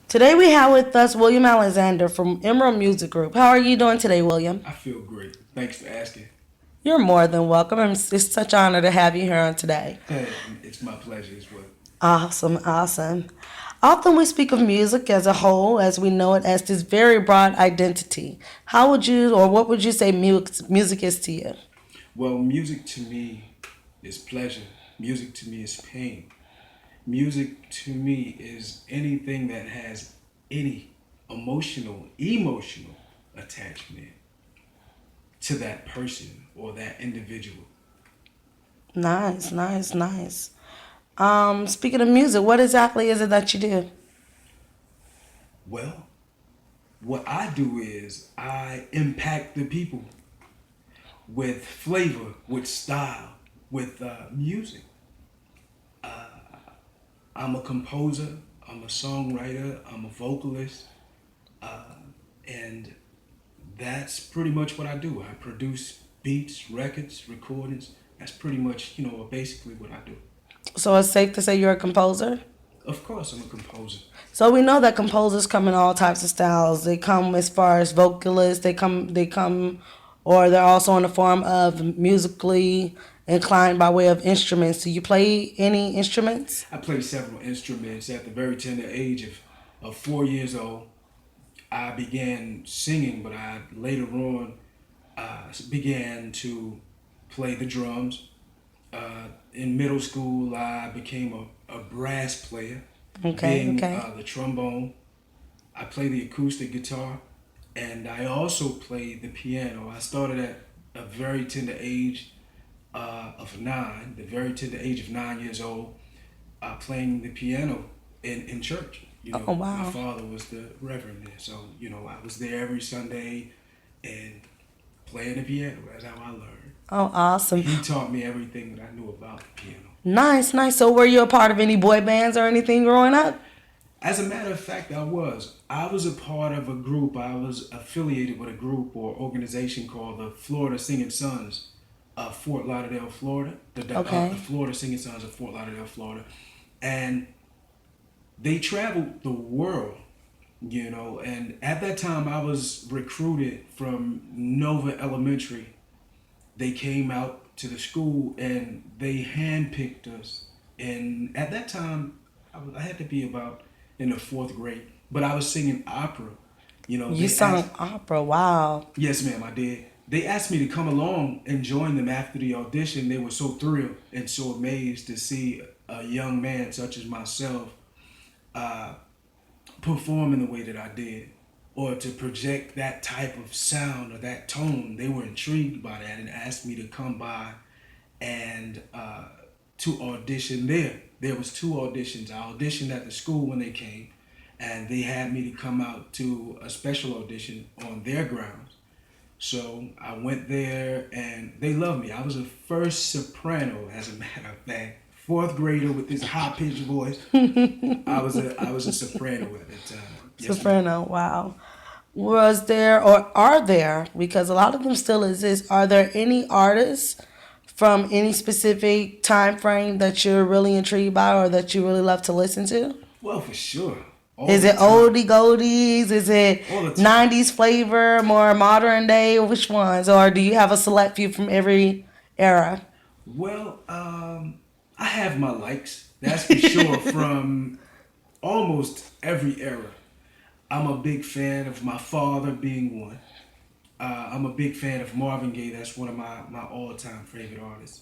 Today we have with us William Alexander from Emerald Music Group. How are you doing today, William? I feel great. Thanks for asking. You're more than welcome. It's such an honor to have you here on today. It's my pleasure as well. Awesome, awesome. Often we speak of music as a whole, as we know it, as this very broad identity. How would you, or what would you say music is to you? Well, music to me is pleasure. Music to me is pain. Music to me is anything that has any emotional attachment to that person or that individual. Nice, nice, nice. Speaking of music, what exactly is it that you do? Well, what I do is I impact the people with flavor, with style, with music. I'm a composer, I'm a songwriter, I'm a vocalist, uh, and that's pretty much what I do. I produce beats, records, recordings. That's pretty much, basically what I do. So it's safe to say you're a composer? Of course, I'm a composer. So we know that composers come in all types of styles. They come as far as vocalists. They come, or they're also in the form of musically inclined by way of instruments. Do you play any instruments? I play several instruments at the very tender age of 4 years old. I began singing, but I later on began to play the drums. In middle school, I became a brass player, Okay, being okay. the trombone. I play the acoustic guitar, and I also play the piano. I started at a very tender age of 9, the very tender age of 9 years old, playing the piano in church. Oh My wow. father was the reverend there, so I was there every Sunday and playing the piano. That's how I learned. Oh awesome. He taught me everything that I knew about the piano. Nice, nice. So were you a part of any boy bands or anything growing up? As a matter of fact, I was. I was a part of a group. I was affiliated with a group or organization called the Florida Singing Sons of Fort Lauderdale, Florida. The Okay. Florida Singing Sons of Fort Lauderdale, Florida. And they traveled the world, and at that time I was recruited from Nova Elementary. They came out to the school and they handpicked us. And at that time, I had to be about in the fourth grade, but I was singing opera. You They asked, sung opera. Wow. yes, ma'am, I did. They asked me to come along and join them after the audition. They were so thrilled and so amazed to see a young man such as myself uh, perform in the way that I did, or to project that type of sound or that tone. They were intrigued by that and asked me to come by and to audition there. There was two auditions. I auditioned at the school when they came, and they had me to come out to a special audition on their grounds. So I went there, and they loved me. I was a first soprano, as a matter of fact, fourth grader with this high pitched voice. I was a soprano at that time. Yes, ma'am. Soprano. Wow. Was there or are there, because a lot of them still exist, are there any artists from any specific time frame that you're really intrigued by or that you really love to listen to? Well, for sure, all Is the it time, oldie goldies? Is it all the time. 90s flavor, more modern day? Which ones? Or do you have a select few from every era? Well, I have my likes. That's for sure. From almost every era. I'm a big fan of my father being one. I'm a big fan of Marvin Gaye. That's one of my all-time favorite artists.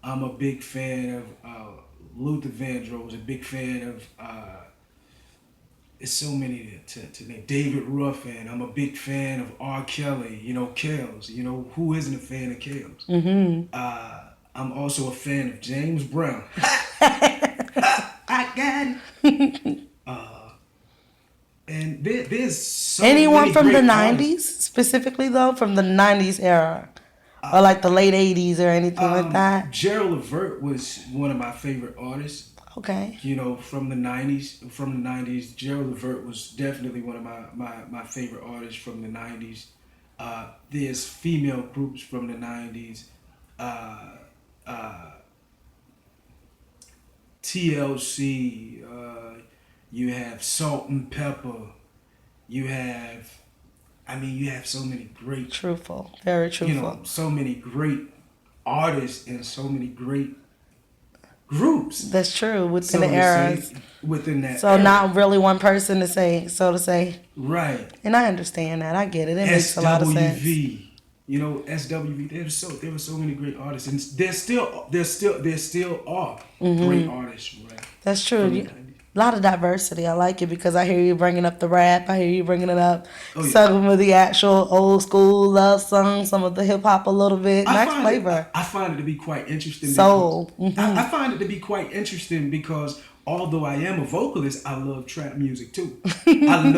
I'm a big fan of Luther Vandross. A big fan of it's so many to name. David Ruffin. I'm a big fan of R.Kelly. Kales. Who isn't a fan of Kales? Mm-hmm. I'm also a fan of James Brown. I got it. Uh, and there's so Anyone many from the great artists. 90s, specifically though, from the 90s era? Or like the late 80s or anything like that? Gerald Levert was one of my favorite artists. Okay. From the '90s. From the '90s, Gerald Levert was definitely one of my favorite artists from the '90s. There's female groups from the '90s. Uh, uh, TLC. You have Salt and Pepper. You have, I mean, you have so many great, Truthful. Very truthful. so many great artists and so many great groups, That's true within so the to say, eras. within that So era. not really one person to say, so to say. Right. And I understand that. I get it. It makes a lot of sense. SWV. SWV. There were so many great artists, and there still are great artists. Right. That's true. From the A 90s. lot of diversity. I like it because I hear you bringing up the rap. I hear you bringing it up. Oh yeah. Some of the actual old school love songs, some of the hip hop a little bit. Nice flavor. I find it to be quite interesting. Soul. I find it to be quite interesting because although I am a vocalist, I love trap music too. I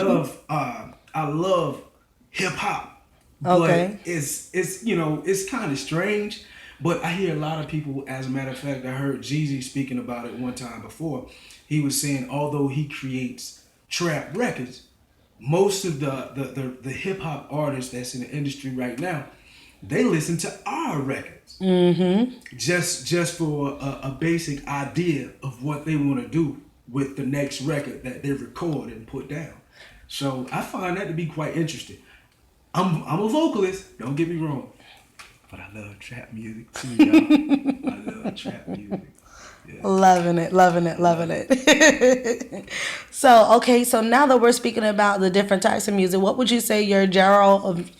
love hip hop. Okay. But it's kind of strange. But I hear a lot of people, as a matter of fact, I heard Jeezy speaking about it one time before. He was saying although he creates trap records, most of the hip hop artists that's in the industry right now, they listen to our records. Just for a basic idea of what they want to do with the next record that they record and put down. So I find that to be quite interesting. I'm a vocalist, don't get me wrong, but I love trap music too, y'all. I love trap music. Yeah. Loving it, loving it, loving it. So now that we're speaking about the different types of music, what would you say your genre of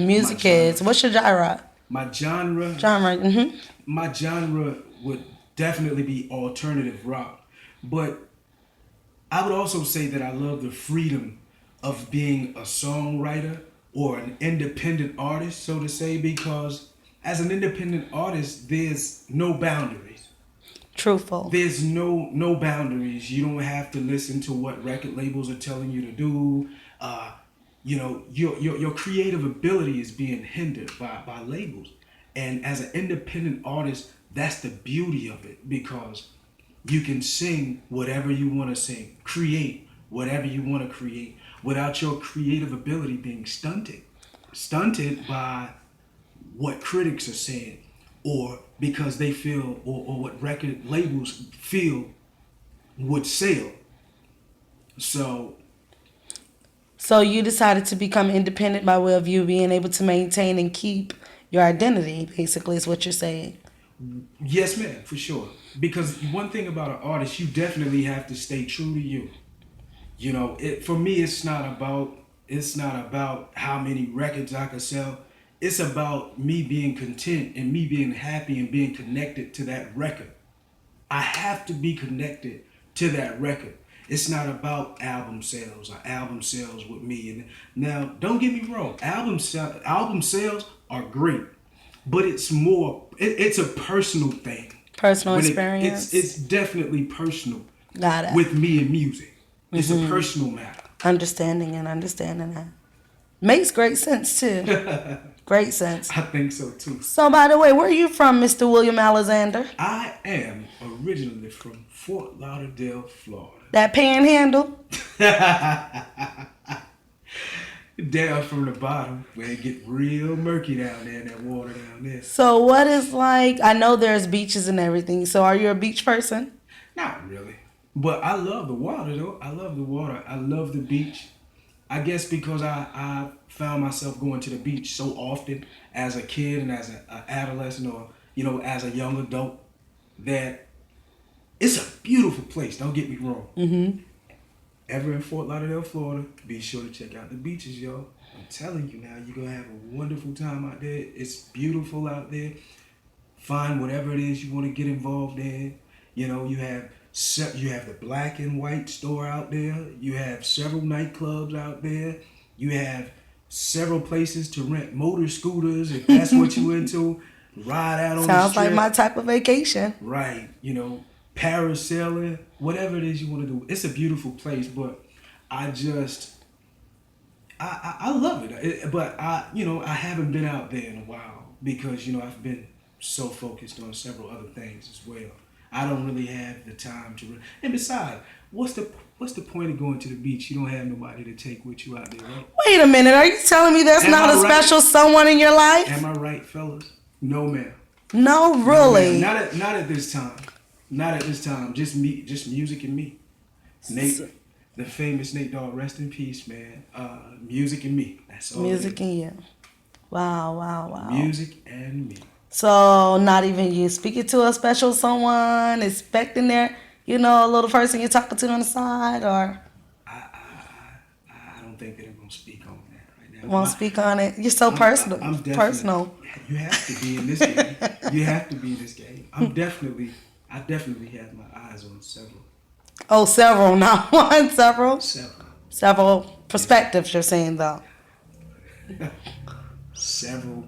music is? What's your genre? My genre. My genre would definitely be alternative rock, but I would also say that I love the freedom of being a songwriter or an independent artist, so to say, because as an independent artist, there's no boundaries. Truthful. There's no boundaries. You don't have to listen to what record labels are telling you to do. Your creative ability is being hindered by labels. And as an independent artist, that's the beauty of it, because you can sing whatever you want to sing, create whatever you want to create, without your creative ability being stunted by what critics are saying, or because they feel, or what record labels feel would sell. So you decided to become independent by way of you being able to maintain and keep your identity, basically, is what you're saying. yes, ma'am, for sure. Because one thing about an artist, you definitely have to stay true to you. For me, it's not about how many records I can sell. It's about me being content and me being happy and being connected to that record. I have to be connected to that record. It's not about album sales or album sales with me. And now, don't get me wrong, album sales are great, but it's more. It's a personal thing. Personal experience. It's definitely personal. Got it. With me and music. It's a personal matter. Understanding that. Makes great sense, too. Great sense. I think so, too. So, by the way, where are you from, Mr. William Alexander? I am originally from Fort Lauderdale, Florida. That panhandle? Down from the bottom, where it get real murky down there in that water down there. So what is like, I know there's beaches and everything, so are you a beach person? Not really. But I love the water, though. I love the water. I love the beach. I guess because I found myself going to the beach so often as a kid and as an adolescent, or, as a young adult, that it's a beautiful place. Don't get me wrong. Ever in Fort Lauderdale, Florida, be sure to check out the beaches, y'all. I'm telling you now, you're going to have a wonderful time out there. It's beautiful out there. Find whatever it is you want to get involved in. You have the black and white store out there. You have several nightclubs out there. You have several places to rent motor scooters if that's what you're into. Ride out on the Sounds strip. like my type of vacation. Right. Parasailing, whatever it is you want to do. It's a beautiful place, but I love it. But I haven't been out there in a while because, I've been so focused on several other things as well. I don't really have the time to. And besides, what's the point of going to the beach? You don't have nobody to take with you out there, right? Wait a minute, are you telling me there's not a special someone in your life? Am I right, fellas? No, ma'am. No, really. No, ma'am. Not at this time. Not at this time. Just me. Just music and me. Nate, the famous Nate Dogg, rest in peace, man. Music and me. That's all it Music is. and you. Wow, wow, wow. Music and me. So not even you speaking to a special someone, expecting their, a little person you're talking to on the side, or I don't think that I'm gonna speak on that right now. won't speak on it. You're so I'm definitely. personal. You have to be in this game. You have to be in this game. I definitely have my eyes on several. Oh, several, not one, several. Several. Several Yes, ma'am. perspectives, you're saying, though. Several.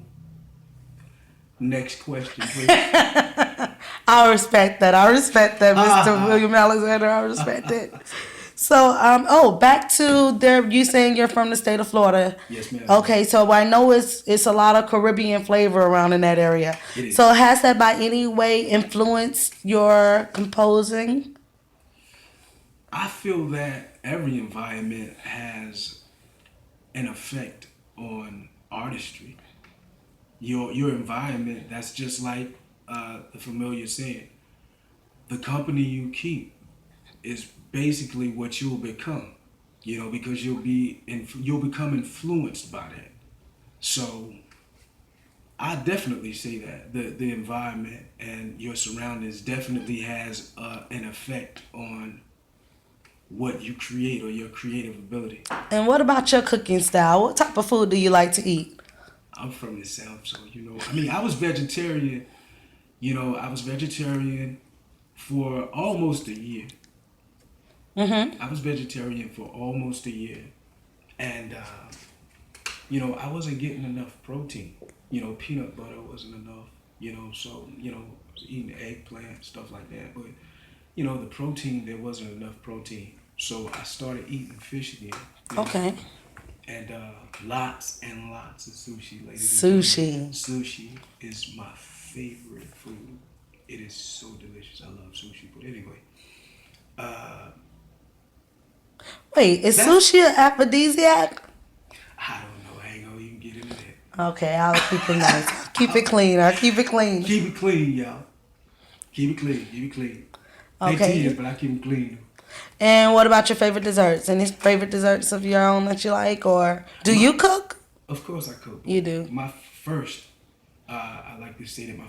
Next question, please. I respect that. Mr. William Alexander. I respect it. So, back to there. You saying you're from the state of Florida? Yes, ma'am. Okay, so I know it's a lot of Caribbean flavor around in that area. It is. So, has that by any way influenced your composing? I feel that every environment has an effect on artistry. Your environment, that's just like the familiar saying. The company you keep is basically what you'll become. Because you'll become influenced by that. So I definitely say that the environment and your surroundings definitely has an effect on what you create or your creative ability. And what about your cooking style? What type of food do you like to eat? I'm from the South, so I mean, I was vegetarian. I was vegetarian for almost a year. Mm-hmm. I was vegetarian for almost a year, and I wasn't getting enough protein. Peanut butter wasn't enough. So I was eating eggplant, stuff like that. But the protein, there wasn't enough protein. So I started eating fish again. Okay. And lots and lots of sushi, ladies and Sushi. gentlemen. Sushi is my favorite food. It is so delicious. I love sushi. But anyway, uh, Wait, is that's sushi an aphrodisiac? I don't know. I ain't gonna even get into that. Okay, I'll keep it nice. Keep it clean. I'll keep it clean. Keep it clean, y'all. Keep it clean. Keep it clean. They Okay. tears, but I keep them clean. And what about your favorite desserts? Any favorite desserts of your own that you like, or do you cook? Of course, I cook. You do. My first, I like to say that my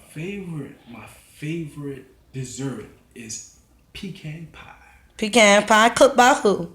favorite dessert is pecan pie. Pecan pie cooked by who?